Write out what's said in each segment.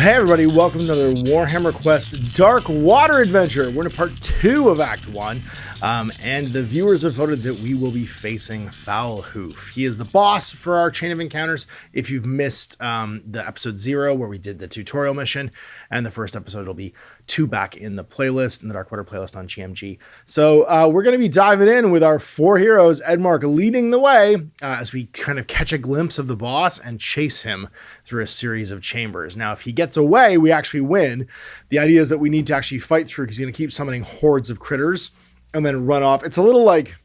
Hey everybody, welcome to another Warhammer Quest Darkwater adventure. We're in part 2 of Act 1, and the viewers have voted that we will be facing Foulhoof. He is the boss for our chain of encounters. If you've missed the episode 0 where we did the tutorial mission, and the first episode, it'll be 2 back in the playlist, in the Darkwater playlist on GMG. So we're going to be diving in with our 4 heroes, Edmark leading the way as we kind of catch a glimpse of the boss and chase him through a series of chambers. Now, if he gets away, we actually win. The idea is that we need to actually fight through because he's going to keep summoning hordes of critters and then run off. It's a little like,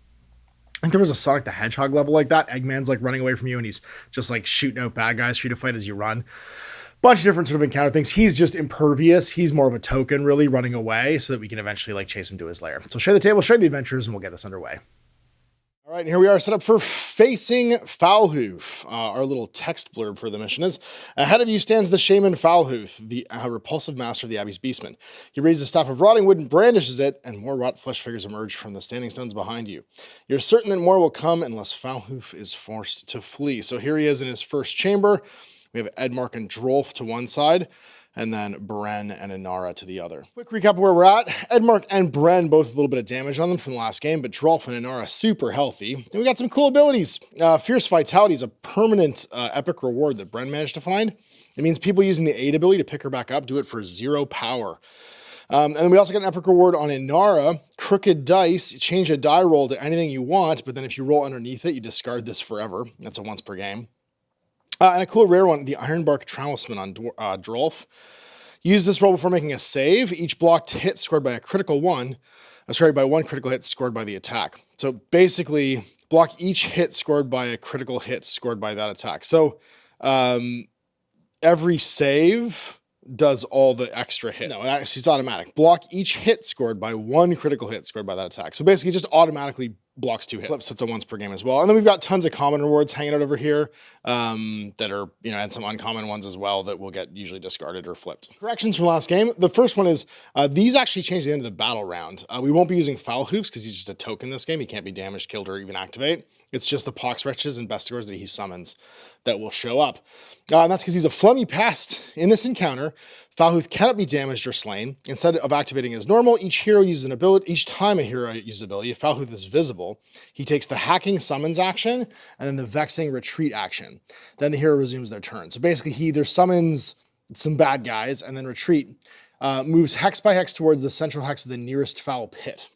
I think there was a Sonic the Hedgehog level like that. Eggman's like running away from you and he's just like shooting out bad guys for you to fight as you run. Bunch of different sort of encounter things. He's just impervious. He's more of a token really running away so that we can eventually like chase him to his lair. So share the table, share the adventures, and we'll get this underway. All right, and here we are set up for facing Foulhoof. Our little text blurb for the mission is, ahead of you stands the shaman Foulhoof, the repulsive master of the Abbey's beastmen. He raises a staff of rotting wood and brandishes it, and more rot flesh figures emerge from the standing stones behind you. You're certain that more will come unless Foulhoof is forced to flee. So here he is in his first chamber. We have Edmark and Drolf to one side, and then Bren and Inara to the other. Quick recap of where we're at. Edmark and Bren both with a little bit of damage on them from the last game, but Drolf and Inara super healthy. And we got some cool abilities. Fierce Vitality is a permanent epic reward that Bren managed to find. It means people using the aid ability to pick her back up do it for 0 power. And then we also got an epic reward on Inara. Crooked dice, change a die roll to anything you want, but then if you roll underneath it, you discard this forever. That's a once per game. And a cool rare one, the Ironbark Talisman on Drolf. Use this roll before making a save. Each blocked hit scored by a critical one. By one critical hit scored by the attack. So basically, block each hit scored by a critical hit scored by that attack. So every save does all the extra hits. No, it's automatic. Block each hit scored by one critical hit scored by that attack. So basically, just automatically blocks 2 hits. Flips, it's a once per game as well. And then we've got tons of common rewards hanging out over here that are, and some uncommon ones as well that will get usually discarded or flipped. Corrections from last game. The first one is these actually change the end of the battle round. We won't be using Foulhoofs because he's just a token this game. He can't be damaged, killed, or even activate. It's just the Pox Wretches and Bestigors that he summons that will show up. And that's because he's a Flummy Pest. In this encounter, Foulhoof cannot be damaged or slain. Instead of activating as normal, each hero uses an ability. Each time a hero uses an ability, if Foulhoof is visible, he takes the Hacking Summons action and then the Vexing Retreat action. Then the hero resumes their turn. So basically, he either summons some bad guys and then retreat, moves hex by hex towards the central hex of the nearest foul pit.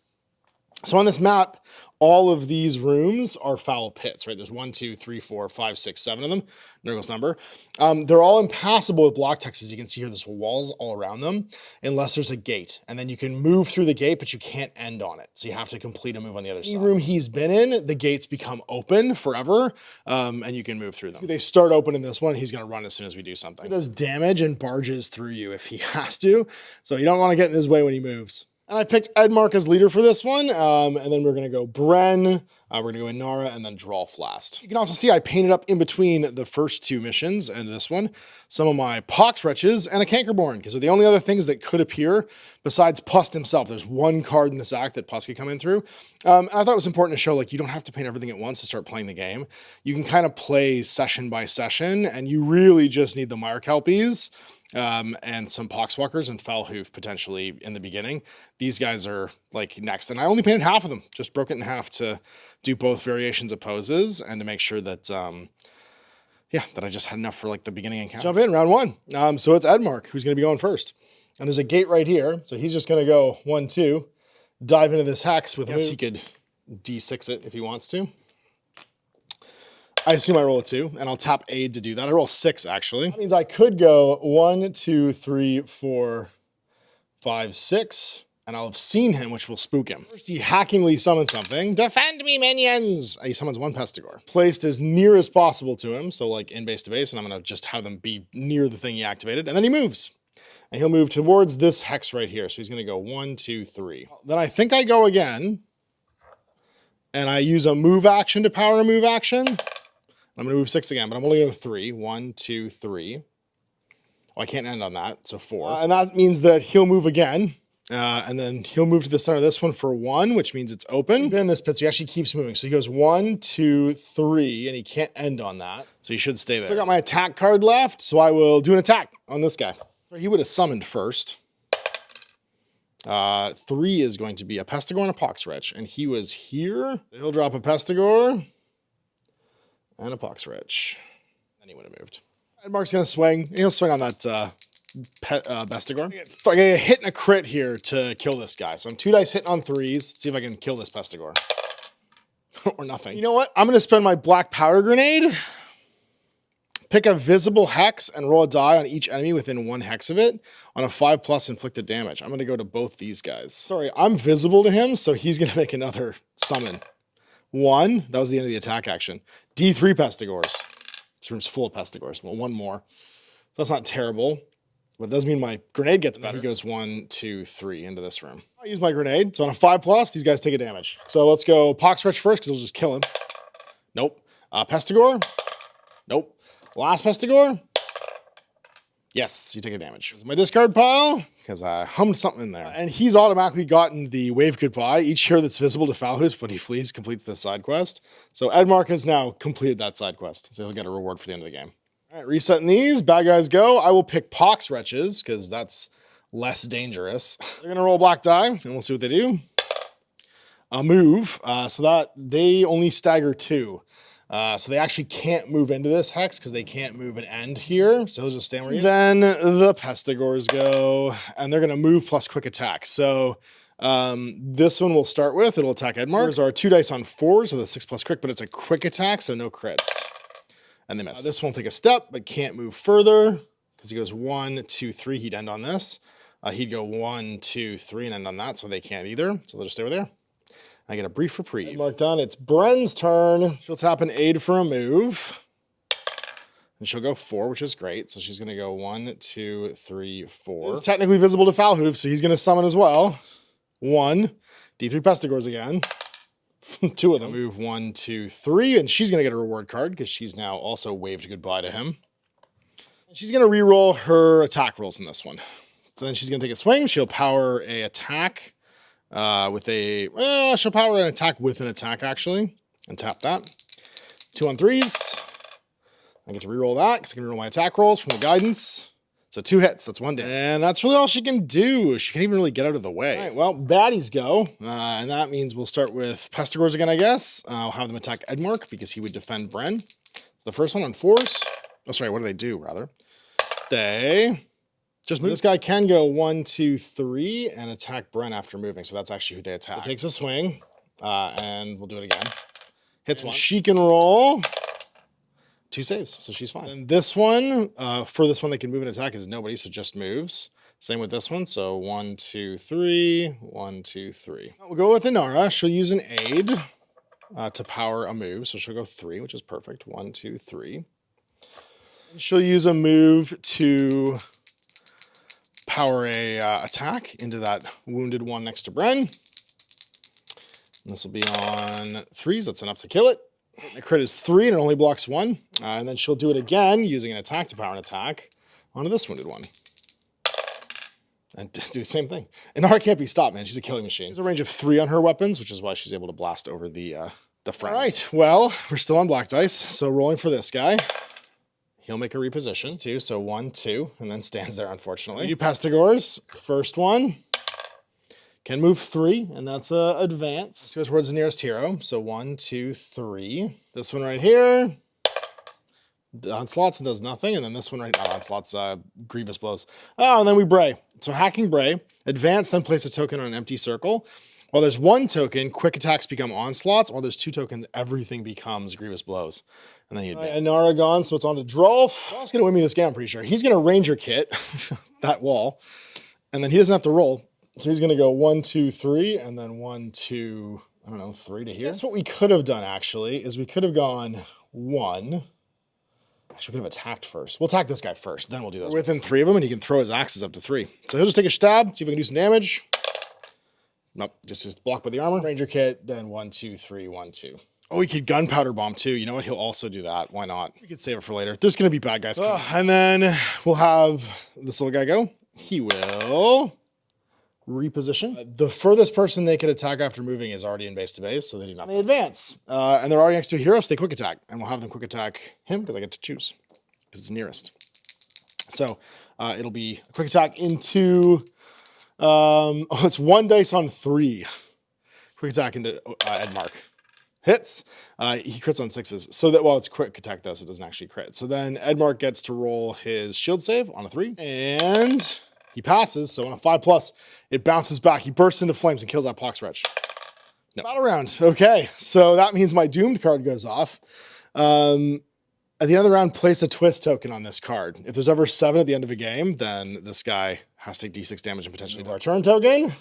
So on this map, all of these rooms are foul pits, right? There's 1, 2, 3, 4, 5, 6, 7 of them. Nurgle's number. They're all impassable with block text. As you can see here, there's walls all around them, unless there's a gate. And then you can move through the gate, but you can't end on it. So you have to complete a move on the other side. Any room he's been in, the gates become open forever, and you can move through them. They start open in this one. He's going to run as soon as we do something. He does damage and barges through you if he has to. So you don't want to get in his way when he moves. And I picked Edmark as leader for this one, and then we're going to go Bren, we're going to go Inara, and then Drolf last. You can also see I painted up in between the first 2 missions and this one some of my Pox Wretches and a Cankerborn, because they're the only other things that could appear besides Pust himself. There's one card in this act that Pust could come in through. And I thought it was important to show, like, you don't have to paint everything at once to start playing the game. You can kind of play session by session, and you really just need the Mire Kelpies, and some Poxwalkers and Foulhoof potentially in the beginning. These guys are like next, and I only painted half of them, just broke it in half to do both variations of poses and to make sure that, that I just had enough for like the beginning encounter. Jump in, round 1. So it's Edmark who's going to be going first. And there's a gate right here, so he's just going to go 1, 2, dive into this hex with, I guess he could D6 it if he wants to. I assume I roll a 2, and I'll tap aid to do that. I roll 6, actually. That means I could go 1, 2, 3, 4, 5, 6, and I'll have seen him, which will spook him. First, he hackingly summons something. Defend me, minions! He summons 1 Pestigor. Placed as near as possible to him, so like in base to base, and I'm going to just have them be near the thing he activated, and then he moves. And he'll move towards this hex right here, so he's going to go 1, 2, 3. Then I think I go again, and I use a move action to power a move action. I'm going to move 6 again, but I'm only going to go 3. 1, 2, 3. Oh, I can't end on that, so 4. And that means that he'll move again, and then he'll move to the center of this one for 1, which means it's open. In this pit, so he actually keeps moving. So he goes 1, 2, 3, and he can't end on that. So he should stay there. So I got my attack card left, so I will do an attack on this guy. He would have summoned first. 3 is going to be a Pestigore and a Poxwretch, and he was here. He'll drop a Pestigore and a Poxwretch. Then he would have moved. Edmark's gonna swing. He'll swing on that Pestigore. I get a hit and a crit here to kill this guy. So I'm 2 dice hitting on 3s. Let's see if I can kill this Pestigore. Or nothing. You know what? I'm gonna spend my black powder grenade. Pick a visible hex and roll a die on each enemy within 1 hex of it on a 5+ inflicted damage. I'm gonna go to both these guys. Sorry, I'm visible to him, so he's gonna make another summon. 1, that was the end of the attack action. D3 Pestigores. This room's full of Pestigores. Well, 1 more. So that's not terrible, but it does mean my grenade gets better. He goes 1, 2, 3 into this room. I use my grenade, so on a 5+, these guys take a damage. So let's go Poxwretch first, because it'll just kill him. Nope. Pestigore. Nope. Last Pestigore. Yes, you take a damage. This is my discard pile, because I hummed something in there. And he's automatically gotten the wave goodbye. Each hero that's visible to Foulhoof when he flees completes this side quest. So Edmark has now completed that side quest. So he'll get a reward for the end of the game. All right, resetting these. Bad guys go. I will pick Poxwretches, because that's less dangerous. They're going to roll black die, and we'll see what they do. A move, so that they only stagger 2. So they actually can't move into this hex because they can't move an end here. So he'll just stand where he is. Then the Pestigores go, and they're going to move plus quick attack. So this one we'll start with. It'll attack Edmark. There's our 2 dice on 4s with a 6+ quick, but it's a quick attack, so no crits. And they miss. This one will take a step, but can't move further because he goes 1, 2, 3. He'd end on this. He'd go 1, 2, 3 and end on that, so they can't either. So they'll just stay over there. I get a brief reprieve. Mark done. It's Bren's turn. She'll tap an aid for a move. And she'll go 4, which is great. So she's going to go 1, 2, 3, 4. It's technically visible to Foulhoof, so he's going to summon as well. 1. D3 Pestigores again. 2 of them. Move 1, 2, 3. And she's going to get a reward card because she's now also waved goodbye to him. And she's going to reroll her attack rolls in this one. So then she's going to take a swing. She'll power a attack. She'll power an attack with an attack, actually, and tap that. 2 on 3s. I get to reroll that, because I can reroll my attack rolls from the guidance. So 2 hits, that's 1 damage. And that's really all she can do. She can't even really get out of the way. All right, well, baddies go, and that means we'll start with Pestigores again, I guess. I'll have them attack Edmark, because he would defend Bren. So the first one on 4s. Oh, sorry, what do they do, rather? They... just move. This guy can go 1, 2, 3 and attack Bren after moving. So that's actually who they attack. It takes a swing, and we'll do it again. Hits 1. She can roll 2 saves, so she's fine. And this one, for this one, they can move and attack is nobody, so just moves. Same with this one. So 1, 2, 3, 1, 2, 3. We'll go with Inara. She'll use an aid to power a move. So she'll go 3, which is perfect. 1, 2, 3. And she'll use a move to power a attack into that wounded one next to Bren. This will be on 3s. That's enough to kill it. The crit is 3 and it only blocks 1. And then she'll do it again using an attack to power an attack onto this wounded one. And do the same thing. Inara can't be stopped, man. She's a killing machine. There's a range of 3 on her weapons, which is why she's able to blast over the friends. All right, well, we're still on black dice. So rolling for this guy. He'll make a reposition. 2, so 1, 2, and then stands there, unfortunately. 2 Pestigores. First one. Can move 3, and that's advance. Goes towards the nearest hero. So 1, 2, 3. This one right here. Onslaughts and does nothing. And then this one right now. Onslaughts, grievous blows. Oh, and then we Bray. So hacking Bray. Advance, then place a token on an empty circle. While there's 1 token, quick attacks become onslaughts. While there's 2 tokens, everything becomes grievous blows. And then you advance. Inara gone, so it's on to Drolf. Fawl's going to win me this game, I'm pretty sure. He's going to Ranger Kit that wall. And then he doesn't have to roll. So he's going to go 1, 2, 3, and then 1, 2, I don't know, 3 to here. That's what we could have done, actually, is we could have gone 1. Actually, we could have attacked first. We'll attack this guy first, then we'll do those. We're within 3 of them, and he can throw his axes up to 3. So he'll just take a stab, see if we can do some damage. Nope, just blocked by the armor. Ranger Kit, then 1, 2, 3, 1, 2. Oh, we could gunpowder bomb too. You know what? He'll also do that. Why not? We could save it for later. There's going to be bad guys coming. And then we'll have this little guy go. He will reposition. The furthest person they can attack after moving is already in base to base, so they do nothing. They advance. And they're already next to a hero, so they quick attack. And we'll have them quick attack him because I get to choose because it's nearest. So It'll be a quick attack into, it's 1 dice on 3. Quick attack into Edmark. Hits. He crits on 6s. So that, well, it's quick attack though, so it doesn't actually crit. So then Edmark gets to roll his shield save on a 3. And he passes, so on a 5+, it bounces back. He bursts into flames and kills that pox wretch. No. Battle round. Okay, so that means my doomed card goes off. At the end of the round, place a twist token on this card. If there's ever 7 at the end of a game, then this guy has to take d6 damage and potentially do our turn token.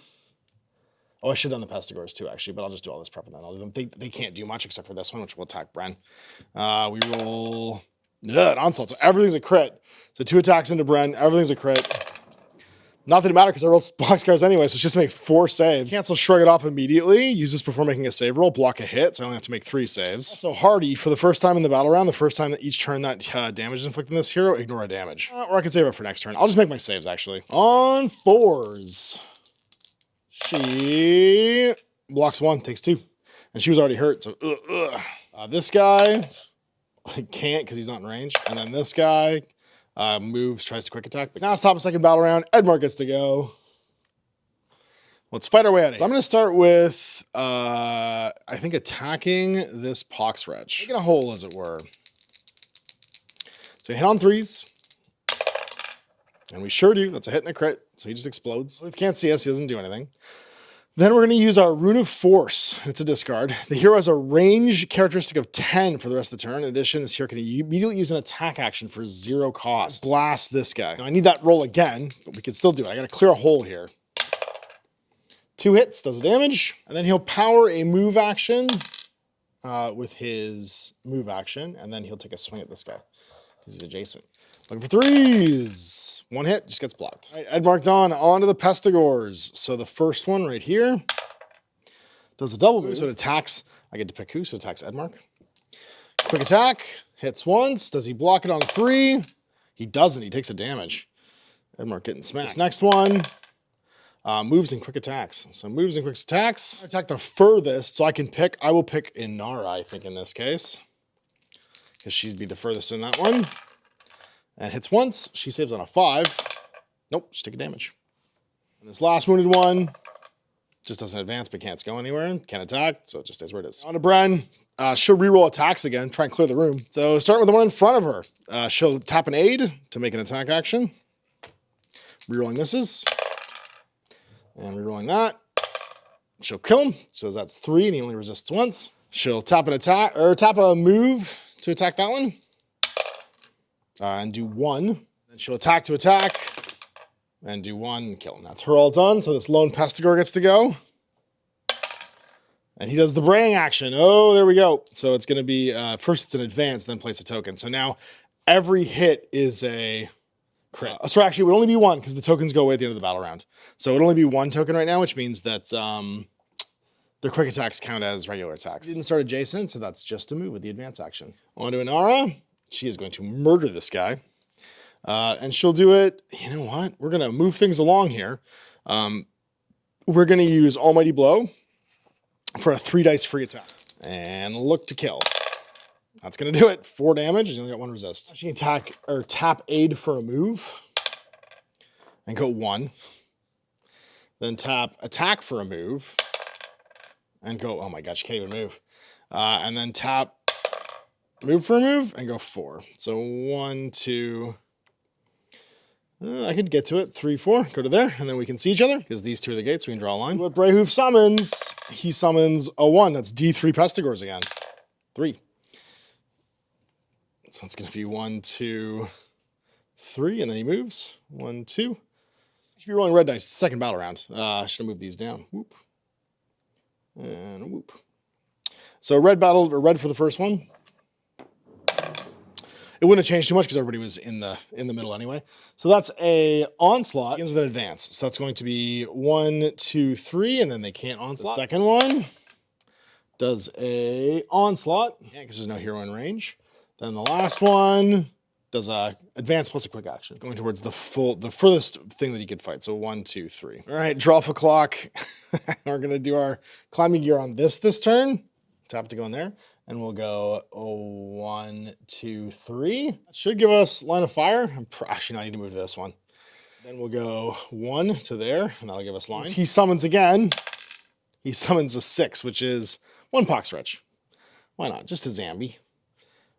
Oh, I should have done the Pestigores too, actually, but I'll just do all this prep and then I'll do them. They can't do much except for this one, which will attack Bren. We roll an onslaught, so everything's a crit. So 2 attacks into Bren, everything's a crit. Not that it matters because I rolled boxcars anyway, so it's just make 4 saves. Cancel Shrug It Off immediately. Use this before making a save roll. Block a hit, so I only have to make 3 saves. So Hardy, for the first time in the battle round, the first time that each turn that damage is inflicted on this hero, ignore a damage. Or I could save it for next turn. I'll just make my saves, actually. On 4s. She blocks 1, takes 2. And she was already hurt, so this guy can't because he's not in range. And then this guy moves, tries to quick attack. But now it's top of second battle round. Edmark gets to go. Let's fight our way out of here. So I'm going to start with, I think, attacking this pox wretch. Making a hole, as it were. So hit on 3s. And we sure do. That's a hit and a crit. So he just explodes. He can't see us. He doesn't do anything. Then we're going to use our Rune of Force. It's a discard. The hero has a range characteristic of 10 for the rest of the turn. In addition, this hero can immediately use an attack action for 0 cost. Blast this guy. Now I need that roll again, but we can still do it. I got to clear a hole here. 2 hits, does the damage. And then he'll power a move action with his move action. And then he'll take a swing at this guy because he's adjacent. Looking for 3s. 1 hit, just gets blocked. All right, Edmark on to the Pestigores. So the first one right here does a double move. So it attacks, I get to pick who, so it attacks Edmark. Quick attack, hits once. Does he block it on 3? He doesn't, he takes a damage. Edmark getting smacked. This next one moves and quick attacks. So moves and quick attacks. I attack the furthest, so I can pick, I will pick Inara, I think, in this case. Because she'd be the furthest in that one. And hits once, she saves on a 5. Nope, she take a damage. And this last wounded one just doesn't advance, but can't go anywhere. Can't attack, so it just stays where it is. On to Bren. She'll reroll attacks again, try and clear the room. So starting with the one in front of her. She'll tap an aid to make an attack action. Rerolling misses. And rerolling that. She'll kill him, so that's 3, and he only resists once. She'll tap an attack, or tap a move to attack that one. And do 1. Then she'll attack to attack. And do 1 and kill him. That's her all done. So this lone Pestigore gets to go. And he does the braying action. Oh, there we go. So it's going to be, first it's an advance, then place a token. So now every hit is a crit. So actually it would only be 1 because the tokens go away at the end of the battle round. So it would only be 1 token right now, which means that their quick attacks count as regular attacks. Didn't start adjacent, so that's just a move with the advance action. On to Inara. She is going to murder this guy. And she'll do it, you know what? We're going to move things along here. We're going to use Almighty Blow for a 3 dice free attack. And look to kill. That's going to do it. 4 damage, and you only got 1 resist. She can attack, or tap aid for a move. And go 1. Then tap attack for a move. And go, oh my god, she can't even move. And then tap move for a move and go 4. So 1, 2. I could get to it. 3, 4. Go to there, and then we can see each other because these 2 are the gates. We can draw a line. What Foulhoof summons, he summons a 1. That's D3 Pestigores again. 3. So that's going to be 1, 2, 3, and then he moves. 1, 2. Should be rolling red dice. Second battle round. I should have moved these down. Whoop. And whoop. So red for the first one. It wouldn't have changed too much because everybody was in the middle anyway. So that's a onslaught. Begins with an advance. So that's going to be 1, 2, 3, and then they can't onslaught. The second one does a onslaught. Yeah, because there's no hero in range. Then the last one does a advance plus a quick action, going towards the furthest thing that he could fight. So 1, 2, 3. All right, draw for clock. We're gonna do our climbing gear on this turn. Tap to go in there. And we'll go 1, 2, 3. That should give us line of fire. Actually, no, I need to move to this one. Then we'll go 1 to there, and that'll give us line. He summons again. He summons a 6, which is 1 pox wretch. Why not? Just a Zambi.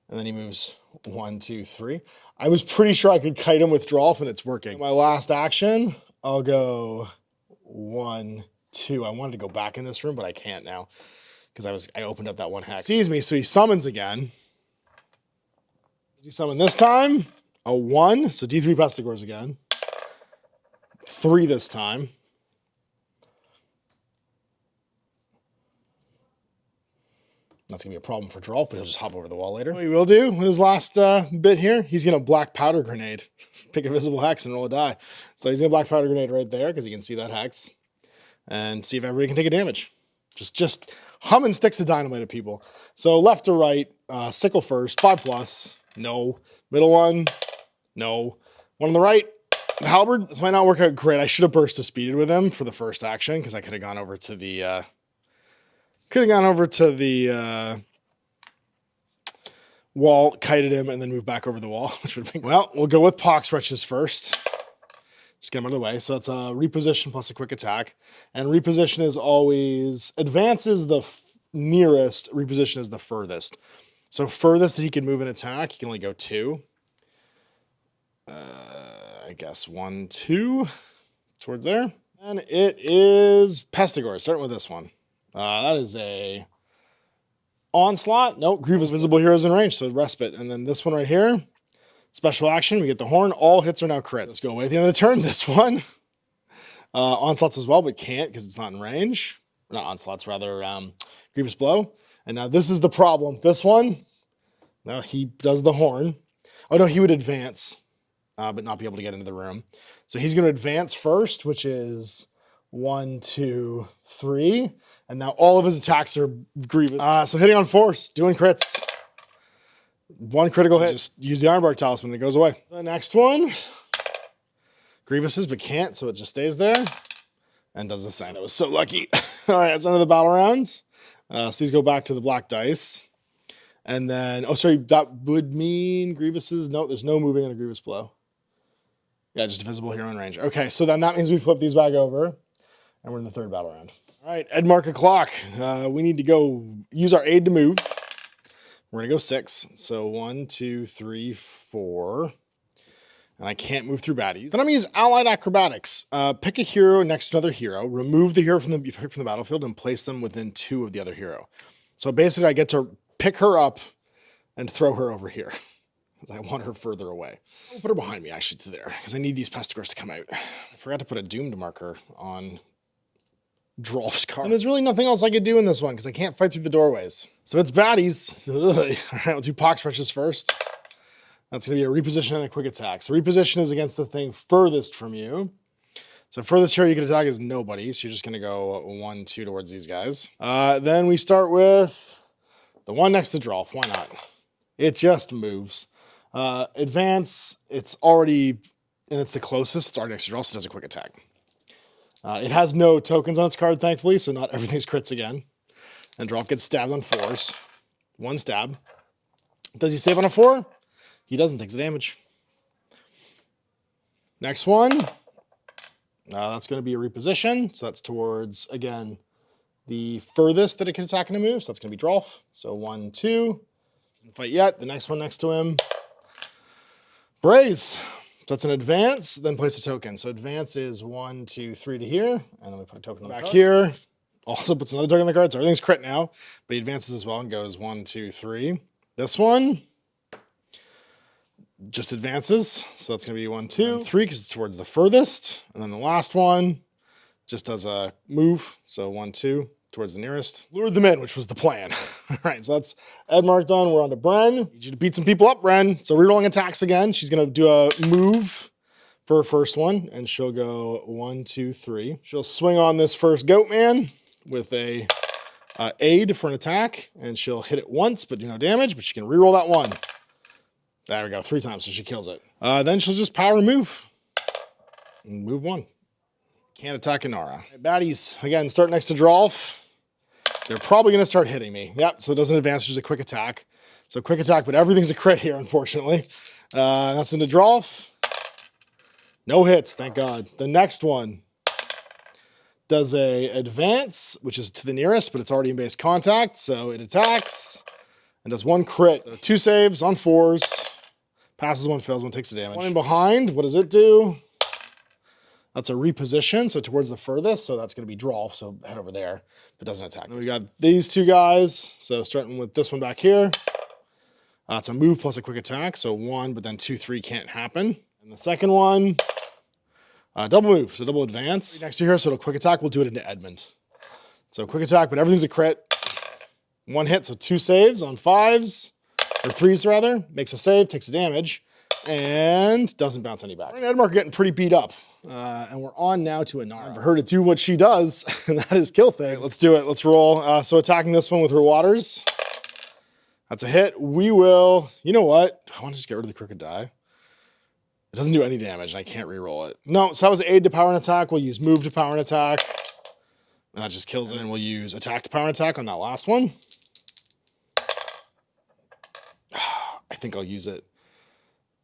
And then he moves 1, 2, 3. I was pretty sure I could kite him with Drolf, and it's working. My last action, I'll go 1, 2. I wanted to go back in this room, but I can't now because I opened up that 1 hex. Sees me, so he summons again. Does he summon this time? A 1, so D3 Pestigores again. 3 this time. That's gonna be a problem for Drolf, but he'll just hop over the wall later. What he will do with his last bit here, he's gonna black powder grenade. Pick a visible hex and roll a die. So he's gonna black powder grenade right there because you can see that hex. And see if everybody can take a damage. Just humming sticks of dynamite at people. So left to right, sickle first, 5+, no. Middle one, no. One on the right, the halberd. This might not work out great. I should have burst to speeded with him for the first action because I could have gone over to the wall, kited him, and then moved back over the wall, which would have been, well, we'll go with pox wretches first. Just get them out of the way. So that's a reposition plus a quick attack. And reposition is always, advance is the nearest, reposition is the furthest. So furthest that he can move and attack, he can only go 2. I guess 1, 2 towards there. And it is Pestigore, starting with this one. That is a onslaught. Nope, Grievous visible heroes in range, so respite. And then this one right here, special action, we get the horn. All hits are now crits. Let's go away at the end of the turn. This one. Onslaughts as well, but can't because it's not in range. Not onslaughts, rather Grievous blow. And now this is the problem. This one, now he does the horn. Oh no, he would advance, but not be able to get into the room. So he's going to advance first, which is 1, 2, 3. And now all of his attacks are Grievous. So hitting on force, doing crits. 1 critical hit. Just use the Ironbark Talisman and it goes away. The next one, Grievous's, but can't, so it just stays there. And does the same. That was so lucky. All right, that's end of the battle round. So these go back to the black dice. And then, oh, sorry, that would mean Grievous's. No, there's no moving on a Grievous blow. Yeah, just a visible hero in range. Okay, so then that means we flip these back over. And we're in the 3rd battle round. All right, Edmark o'clock. We need to go use our aid to move. We're going to go 6. So 1, 2, 3, 4. And I can't move through baddies. Then I'm going to use Allied Acrobatics. Pick a hero next to another hero. Remove the hero from the battlefield and place them within 2 of the other hero. So basically I get to pick her up and throw her over here. I want her further away. I'll put her behind me actually to there because I need these Pestigores to come out. I forgot to put a doomed marker on Drolf's card. And there's really nothing else I could do in this one because I can't fight through the doorways. So it's baddies. All right, we'll do pox wretches first. That's going to be a reposition and a quick attack. So reposition is against the thing furthest from you. So furthest here you can attack is nobody. So you're just going to go 1, 2 towards these guys. Then we start with the one next to Drolf. Why not? It just moves. Advance, it's already, and it's the closest. It's already next to Drolf, so it does a quick attack. It has no tokens on its card, thankfully, so not everything's crits again. And Drolf gets stabbed on 4s. 1 stab. Does he save on a 4? He doesn't, takes the damage. Next one. That's going to be a reposition. So that's towards, again, the furthest that it can attack in a move. So that's going to be Drolf. So 1, 2. Doesn't fight yet. The next one next to him. Braze. So that's an advance, then place a token. So advance is 1, 2, 3 to here. And then we put a token back here. Also puts another token on the card. So everything's crit now. But he advances as well and goes 1, 2, 3. This one just advances. So that's going to be 1, 2, 3 because it's towards the furthest. And then the last one just does a move. So 1, 2 towards the nearest. Lured them in, which was the plan. All right, so that's Edmark done. We're on to Bren. Need you to beat some people up, Bren. So rerolling attacks again. She's going to do a move for her first one. And she'll go 1, 2, 3. She'll swing on this first goat man with a aid for an attack. And she'll hit it once, but do no damage. But she can reroll that one. There we go, 3 times, so she kills it. Then she'll just power move. Move 1. Can't attack Inara. Baddies, again, start next to Drolf. They're probably going to start hitting me. Yep, so it doesn't advance, just a quick attack. So quick attack, but everything's a crit here, unfortunately. That's into Drolf. No hits, thank God. The next one does a advance, which is to the nearest, but it's already in base contact, so it attacks and does 1 crit. So 2 saves on 4s. Passes 1, fails 1, takes the damage. 1 in behind, what does it do? That's a reposition, so towards the furthest, so that's going to be draw, so head over there, but doesn't attack. Then we got these 2 guys, so starting with this one back here. It's a move plus a quick attack, so 1, but then 2, 3 can't happen. And the second one, double move, so double advance. Next to here, so it'll quick attack, we'll do it into Edmund. So quick attack, but everything's a crit. 1 hit, so 2 saves on 5s, or 3s rather, makes a save, takes the damage, and doesn't bounce any back. Edmark getting pretty beat up. And we're on now to Inara. For her to do what she does, and that is kill things. Let's do it, let's roll. So attacking this one with her waters. That's a hit. We will, you know what? I want to just get rid of the crooked die. It doesn't do any damage, and I can't re-roll it. No, so that was aid to power and attack. We'll use move to power and attack. And that just kills it. And then we'll use attack to power and attack on that last one. I think I'll use it.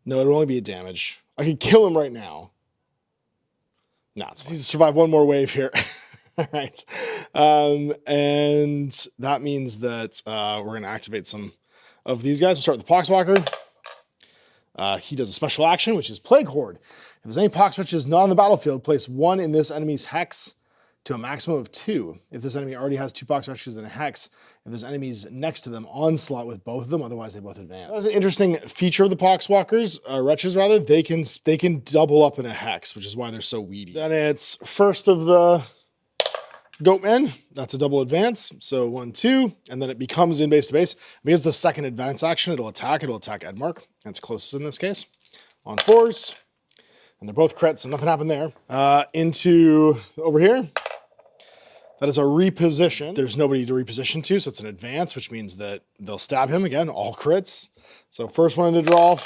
No, it'll only be a damage. I can kill him right now. No, it's fine. He's to survive 1 more wave here. All right. And that means that we're going to activate some of these guys. We'll start with the Poxwalker. He does a special action, which is Plague Horde. If there's any Pox Witches not on the battlefield, place 1 in this enemy's hex to a maximum of 2. If this enemy already has 2 Pox Witches in a hex, if there's enemies next to them, onslaught with both of them, otherwise they both advance. That's an interesting feature of the Poxwalkers, wretches rather. They can double up in a hex, which is why they're so weedy. Then it's first of the Goatmen. That's a double advance, so 1, 2, and then it becomes in base to base. Because the second advance action, it'll attack Edmark. That's closest in this case. On 4s, and they're both crits, so nothing happened there. Into over here. That is a reposition. There's nobody to reposition to, so it's an advance, which means that they'll stab him again, all crits. So first one into draw.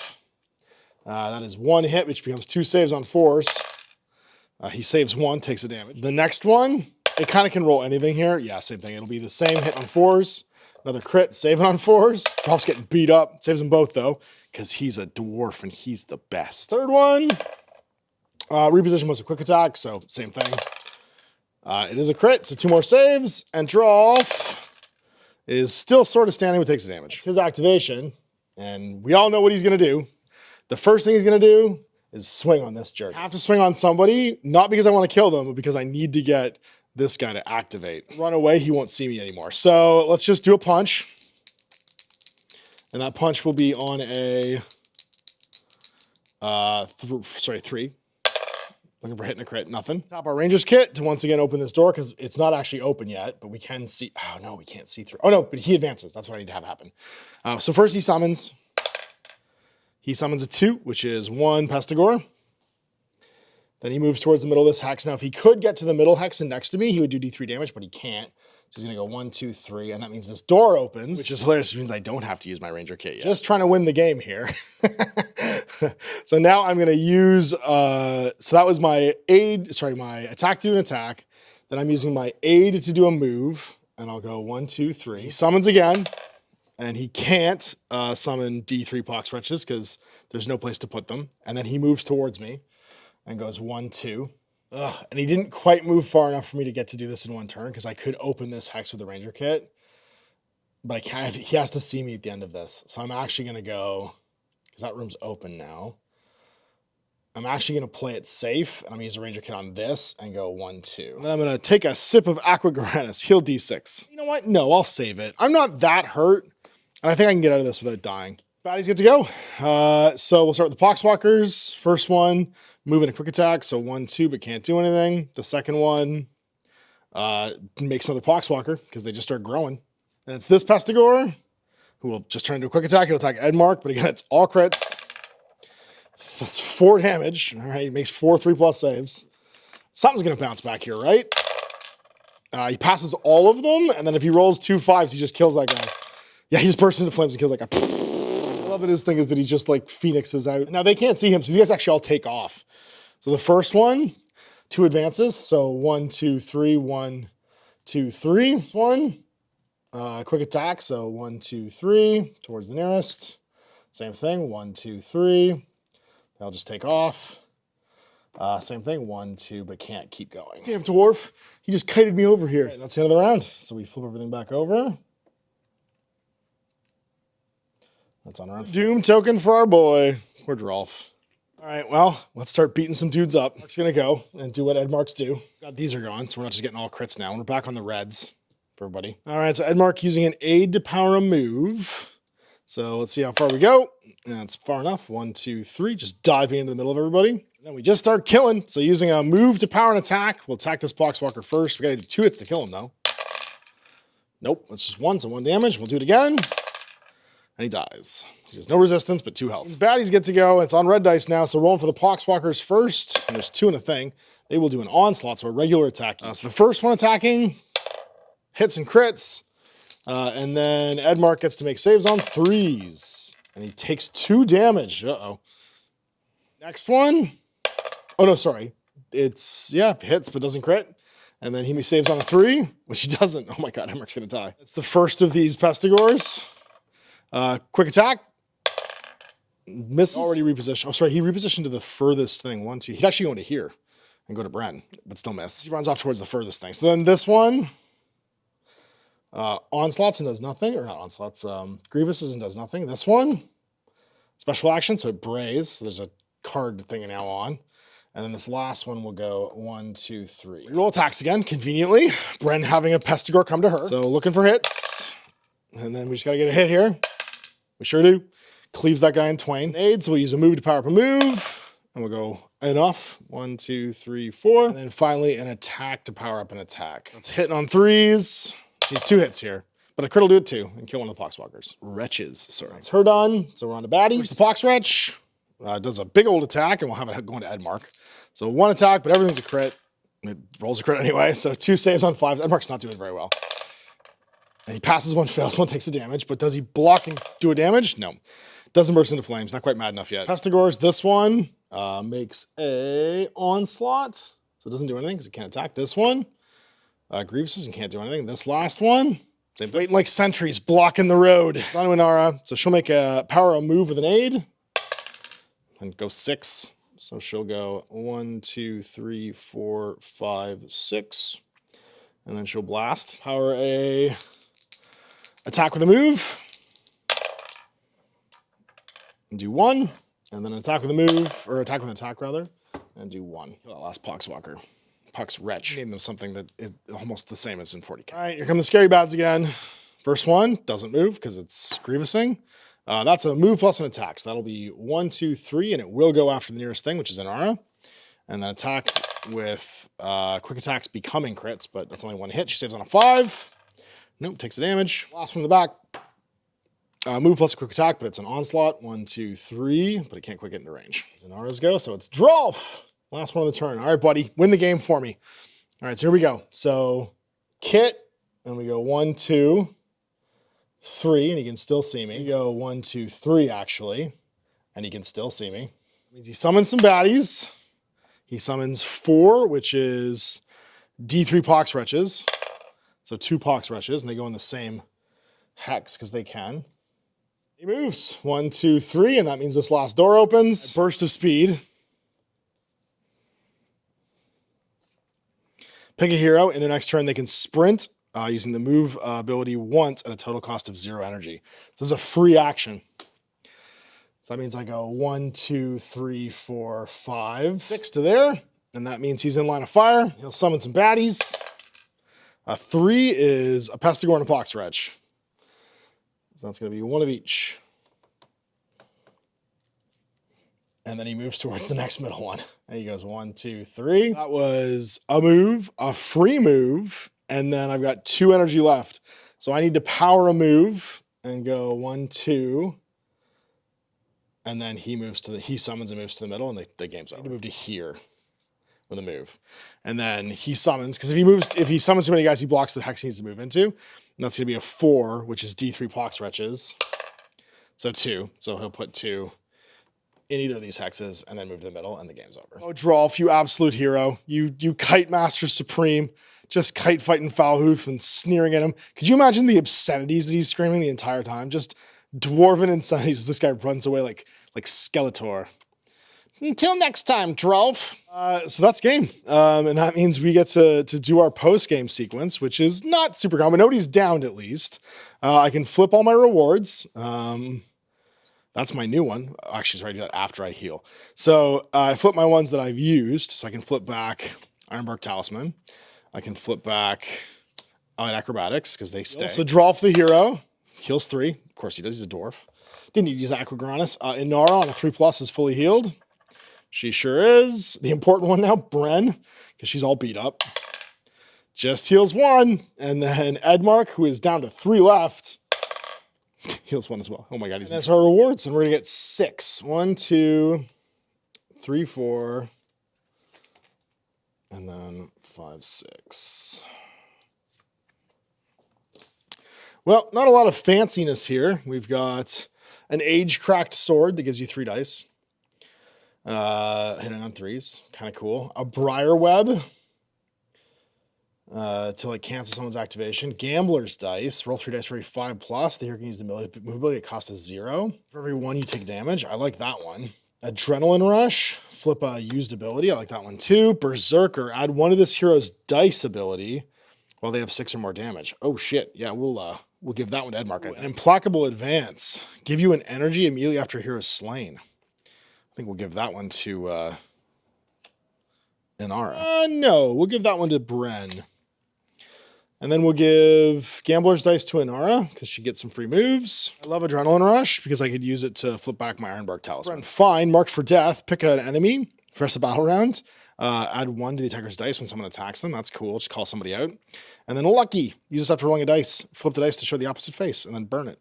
That is 1 hit, which becomes 2 saves on 4s. He saves 1, takes the damage. The next one, it kind of can roll anything here. Yeah, same thing. It'll be the same hit on 4s. Another crit, saving on 4s. Drop's getting beat up. Saves them both, though, because he's a dwarf and he's the best. Third one, reposition was a quick attack, so same thing. It is a crit, so 2 more saves, and draw is still sort of standing, but takes the damage. His activation, and we all know what he's going to do. The first thing he's going to do is swing on this jerk. I have to swing on somebody, not because I want to kill them, but because I need to get this guy to activate. Run away, he won't see me anymore. So let's just do a punch. And that punch will be on a 3. Looking for hitting a crit, nothing. Tap our Ranger's kit to once again open this door because it's not actually open yet, but we can see. Oh no, we can't see through. Oh no, but he advances. That's what I need to have happen. So first he summons. He summons a 2, which is 1 Pestigore. Then he moves towards the middle of this hex. Now, if he could get to the middle hex and next to me, he would do D3 damage, but he can't. So he's gonna go 1, 2, 3, and that means this door opens, which is hilarious, which means I don't have to use my Ranger kit yet. Just trying to win the game here. So now I'm gonna use, so that was my aid, sorry, my attack to do an attack. Then I'm using my aid to do a move, and I'll go 1, 2, 3. He summons again, and he can't summon D3 Pox Wretches because there's no place to put them. And then he moves towards me and goes 1, 2. Ugh, and he didn't quite move far enough for me to get to do this in 1 turn because I could open this hex with the Ranger kit, but I can't. He has to see me at the end of this. So I'm actually going to go, because that room's open now, I'm actually going to play it safe, and I'm going to use a Ranger kit on this and go 1, 2. And then I'm going to take a sip of Aqua Garanis, heal D6. You know what? No, I'll save it. I'm not that hurt, and I think I can get out of this without dying. Baddies good to go. So we'll start with the Poxwalkers. First one, move in a quick attack, so 1, 2, but can't do anything. The second one makes another Poxwalker because they just start growing. And it's this Pestigore, who will just turn into a quick attack. He'll attack Edmark, but again, it's all crits. That's 4 damage. All right, he makes 4 3+ saves. Something's going to bounce back here, right? He passes all of them, and then if he rolls 2 5s, he just kills that guy. Yeah, he just bursts into flames and kills that guy. I love that his thing is that he just like phoenixes out. Now they can't see him, so these guys actually all take off. So the first one, 2 advances. So 1, 2, 3, 1, 2, 3. This one, quick attack. So 1, 2, 3 towards the nearest. Same thing, 1, 2, 3. They'll just take off. Same thing, 1, 2, but can't keep going. Damn dwarf, he just kited me over here. Right, that's the end of the round. So we flip everything back over. That's on round. Doom token for our boy. Poor Drolf. All right, well, let's start beating some dudes up. Mark's gonna go and do what Edmarks do. God, these are gone, so we're not just getting all crits now. We're back on the reds for everybody. All right, so Edmark using an aid to power a move. So let's see how far we go. That's far enough. 1, 2, 3. Just diving into the middle of everybody. And then we just start killing. So using a move to power an attack, we'll attack this Poxwalker first. We gotta do 2 hits to kill him though. Nope, that's just 1, so 1 damage. We'll do it again. And he dies. He has no resistance, but 2 health. These baddies get to go. It's on red dice now, so rolling for the Poxwalkers first. And there's 2 in a thing. They will do an onslaught, so a regular attack. So the first one attacking, hits and crits. And then Edmark gets to make saves on 3s. And he takes 2 damage. Uh-oh. Next one. Oh, no, sorry. It's, yeah, hits, but doesn't crit. And then he saves on a 3, which he doesn't. Oh my God, Edmark's gonna die. It's the first of these Pestigors. Quick attack. Misses. Already repositioned. Oh, sorry, he repositioned to the furthest thing. 1, 2. He'd actually go into here and go to Bren, but still miss. He runs off towards the furthest thing. So then this one, onslaughts and does nothing, or not onslaughts, grievances and does nothing. This one, special action, so it brays. So there's a card thing now on. And then this last one will go 1, 2, 3. Roll attacks again, conveniently. Bren having a Pestigor come to her. So looking for hits. And then we just gotta get a hit here. We sure do. Cleaves that guy in twain. Aid, so we'll use a move to power up a move. And we'll go enough. 1, 2, 3, 4. And then finally an attack to power up an attack. It's hitting on 3s. She needs 2 hits here. But a crit will do it too and kill one of the Poxwalkers. Wretches, sorry. That's her done. So we're on to baddies. The Pox Wretch does a big old attack, and we'll have it going to Edmark. So 1 attack, but everything's a crit. It rolls a crit anyway. So 2 saves on 5s. Edmark's not doing very well. And he passes 1, fails 1, takes the damage. But does he block and do a damage? No. Doesn't burst into flames. Not quite mad enough yet. Pestigors, this one makes a onslaught. So it doesn't do anything because it can't attack. This one, grievances and can't do anything. This last one, they're waiting like sentries, blocking the road. It's on to Inara. So she'll make a power a move with an aid. And go 6. So she'll go 1, 2, 3, 4, 5, 6. And then she'll blast. Power a attack with a move. And do 1. And then attack with a move, or attack with an attack rather. And do 1. That last Poxwalker. Pox Wretch. Name them something that is almost the same as in 40k. All right, here come the scary bads again. First one doesn't move because it's grievousing. That's a move plus an attack. So that'll be 1, 2, 3, and it will go after the nearest thing, which is Inara. And then attack with quick attacks becoming crits, but that's only 1 hit. She saves on a 5. Nope, takes the damage. Last one in the back. Move plus a quick attack, but it's an onslaught. 1, 2, 3, but it can't quite get into range. As Inara's go, so it's Drolf. Last one of the turn. All right, buddy, win the game for me. All right, so here we go. So Kit, and we go 1, 2, 3, and he can still see me. We go 1, 2, 3, actually, and he can still see me. That means he summons some baddies. He summons 4, which is D3 Pox Wretches. So 2 Pox Wretches, and they go in the same hex because they can. He moves 1, 2, 3, and that means this last door opens. A burst of speed. Pick a hero. In their next turn, they can sprint using the move ability once at a total cost of 0 energy. So this is a free action. So that means I go 1, 2, 3, 4, 5, 6 to there. And that means he's in line of fire. He'll summon some baddies. 3 is a Pestigor and a Pox Wretch. So that's going to be 1 of each. And then he moves towards the next middle one. And he goes 1, 2, 3. That was a move, a free move, and then I've got 2 energy left. So I need to power a move and go 1, 2. And then he summons and moves to the middle, and the game's over. I need to move to here with a move. And then he summons, because if he summons too many guys, he blocks the hex he needs to move into. And that's going to be a 4, which is D3 Pox Wretches. So 2. So he'll put 2 in either of these hexes and then move to the middle, and the game's over. Oh, Drolf, you absolute hero. You kite master supreme. Just kite fighting Foulhoof and sneering at him. Could you imagine the obscenities that he's screaming the entire time? Just dwarven insanities as this guy runs away like Skeletor. Until next time, Drolf. So that's game. And that means we get to do our post-game sequence, which is not super common. Nobody's downed at least. I can flip all my rewards. That's my new one. Actually, sorry, I do that after I heal. So I flip my ones that I've used. So I can flip back Ironbark Talisman. I can flip back Acrobatics because they stay. So Drolf the hero. Heals 3. Of course he does. He's a dwarf. Didn't need to use Aquagranus. Inara on a 3+ is fully healed. She sure is. The important one now, Bren, because she's all beat up. Just heals 1. And then Edmark, who is down to 3 left, heals 1 as well. Oh my god, that's our rewards. And we're going to get 6. 1, 2, 3, 4. And then 5, 6. Well, not a lot of fanciness here. We've got an age-cracked sword that gives you 3 dice. Hitting on 3s. Kind of cool. A briar web to like cancel someone's activation. Gambler's dice. Roll 3 dice for every 5+. The hero can use the move ability. It costs 0. For every 1 you take damage. I like that one. Adrenaline Rush. Flip a used ability. I like that one too. Berserker. Add 1 of this hero's dice ability while they have 6 or more damage. Oh shit. Yeah, we'll give that one to Edmark. An Implacable Advance. Give you an energy immediately after a hero is slain. I think we'll give that one to Inara. No, we'll give that one to Bren. And then we'll give Gambler's Dice to Inara because she gets some free moves. I love Adrenaline Rush because I could use it to flip back my Ironbark Talisman. Fine, Marked for Death. Pick an enemy for the battle round. Add 1 to the attacker's dice when someone attacks them. That's cool. Just call somebody out. And then Lucky. You just have to roll a dice. Flip the dice to show the opposite face and then burn it.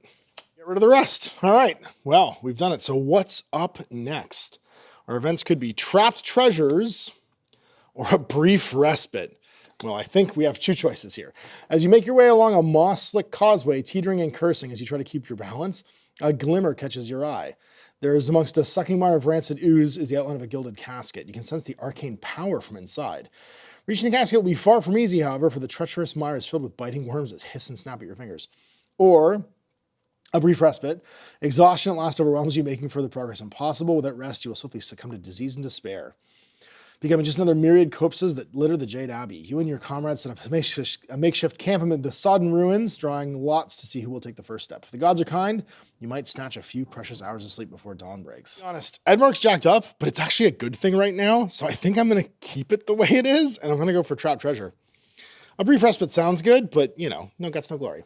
Get rid of the rest. All right. Well, we've done it. So what's up next? Our events could be Trapped Treasures or a Brief Respite. Well, I think we have 2 choices here. As you make your way along a moss-slick causeway, teetering and cursing as you try to keep your balance, a glimmer catches your eye. There is amongst a sucking mire of rancid ooze is the outline of a gilded casket. You can sense the arcane power from inside. Reaching the casket will be far from easy, however, for the treacherous mire is filled with biting worms that hiss and snap at your fingers. Or a brief respite. Exhaustion at last overwhelms you, making further progress impossible. Without rest, you will swiftly succumb to disease and despair, becoming just another myriad corpses that litter the Jade Abbey. You and your comrades set up a makeshift camp amid the sodden ruins, drawing lots to see who will take the first step. If the gods are kind, you might snatch a few precious hours of sleep before dawn breaks. To be honest, Edmark's jacked up, but it's actually a good thing right now, so I think I'm going to keep it the way it is, and I'm going to go for Trapped Treasure. A brief respite sounds good, but, you know, no guts, no glory.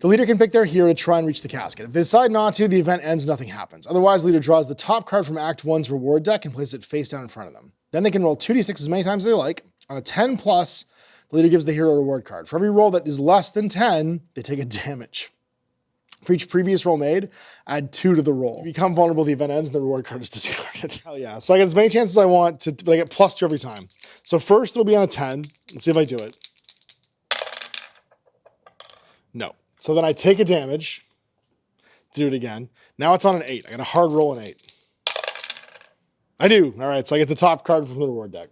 The leader can pick their hero to try and reach the casket. If they decide not to, the event ends, nothing happens. Otherwise, the leader draws the top card from Act 1's reward deck and places it face down in front of them. Then they can roll 2d6 as many times as they like. On a 10+, the leader gives the hero a reward card. For every roll that is less than 10, they take a damage. For each previous roll made, add 2 to the roll. You become vulnerable, the event ends, and the reward card is discarded. Hell yeah. So I get as many chances as I want, but I get +2 every time. So first it'll be on a 10. Let's see if I do it. No. So then I take a damage, do it again. Now it's on an 8. I got a hard roll an 8. I do. All right, so I get the top card from the reward deck.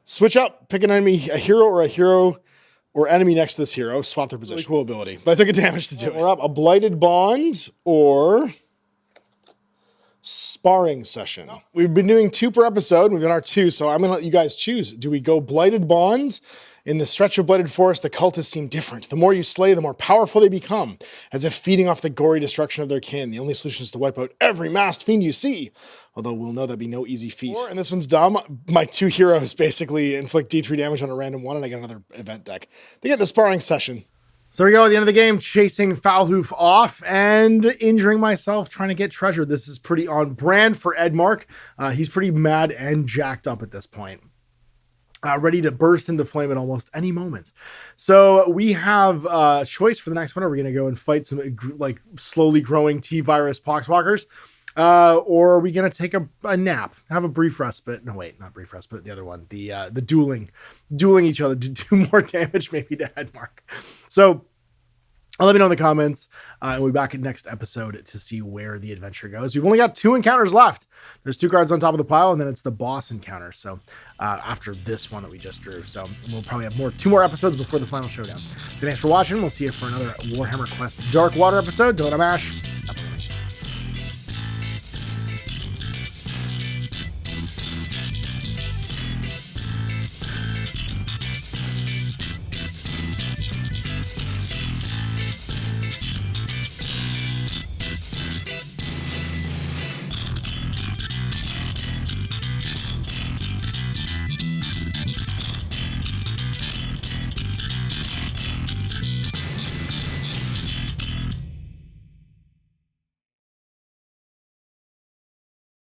Switch up, pick an enemy, a hero or enemy next to this hero, swap their position. Really cool ability, but I took a damage to do it. We're up a Blighted Bond or Sparring Session. We've been doing 2 per episode. We've done our 2, so I'm going to let you guys choose. Do we go Blighted Bond? In the stretch of Blighted Forest, the cultists seem different. The more you slay, the more powerful they become, as if feeding off the gory destruction of their kin. The only solution is to wipe out every masked fiend you see, although we'll know that'd be no easy feat. And this one's dumb. My 2 heroes basically inflict D3 damage on a random one, and I get another event deck. They get in a Sparring Session. So there we go at the end of the game, chasing Foulhoof off and injuring myself trying to get treasure. This is pretty on brand for Edmark. He's pretty mad and jacked up at this point. Ready to burst into flame at almost any moment. So we have a choice for the next one. Are we going to go and fight some like slowly growing T-virus poxwalkers? Or are we going to take a nap, have a brief respite? No, wait, not brief respite. The other one, the dueling each other to do more damage maybe to Edmark. So let me know in the comments, and we'll be back in next episode to see where the adventure goes. We've only got 2 encounters left. There's 2 cards on top of the pile, and then it's the boss encounter. So after this one that we just drew. So we'll probably have 2 more episodes before the final showdown. Thanks for watching. We'll see you for another Warhammer Quest Darkwater episode. Don't mash.